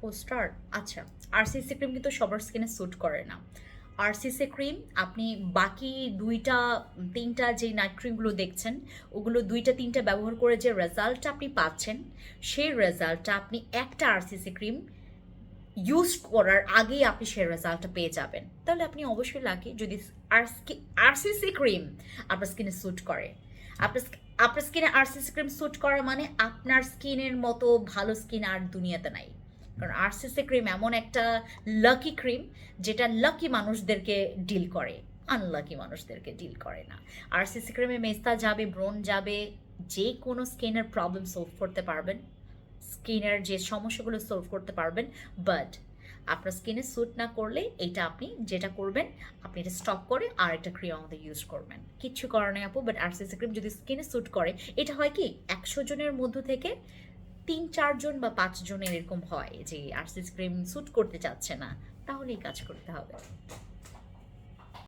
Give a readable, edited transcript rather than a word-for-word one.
Poster, আচ্ছা। RCC cream কিন্তু সবার স্কিনে স্যুট করে না। আরসিসি ক্রিম আপনি বাকি ২টা ৩টা যে নাইট ক্রিমগুলো দেখছেন, ওগুলো ২টা ৩টা ব্যবহার করে যে রেজাল্টটা আপনি পাচ্ছেন, সেই রেজাল্টটা আপনি একটা আরসিসি ক্রিম ইউজ করার আগেই আপনি সেই রেজাল্টটা পেয়ে যাবেন। তাহলে আপনি অবশ্যই লাকি যদি আরসিসি ক্রিম আপনার স্কিনে স্যুট করে। আপনার আপনার স্কিনে আরসিসি ক্রিম স্যুট করা মানে আপনার স্কিনের মতো ভালো স্কিন আর দুনিয়াতে নাই। কারণ আরসিসি ক্রিম এমন একটা লাকি ক্রিম যেটা লাকি মানুষদেরকে ডিল করে, আনলাকি মানুষদেরকে ডিল করে না। আরসিসি ক্রিমে মেস্তা যাবে, ব্রণ যাবে, যে কোনো স্কিনের প্রবলেম সলভ করতে পারবেন, স্কিনের যে সমস্যাগুলো সলভ করতে পারবেন। বাট আপনার স্কিনে স্যুট না করলে এটা আপনি যেটা করবেন, আপনি এটা স্টপ করে আর একটা ক্রিম আমাদের ইউজ করবেন, কিচ্ছু করার নেই আপু। বাট আরসিসি ক্রিম যদি স্কিনে স্যুট করে, এটা হয় কি ১০০ জনের মধ্য থেকে ৩-৪ জন বা ৫ জনের এরকম হয় যে আরসিসি ক্রিম স্যুট করতে চাচ্ছে না, তাহলেই কাজ করতে হবে।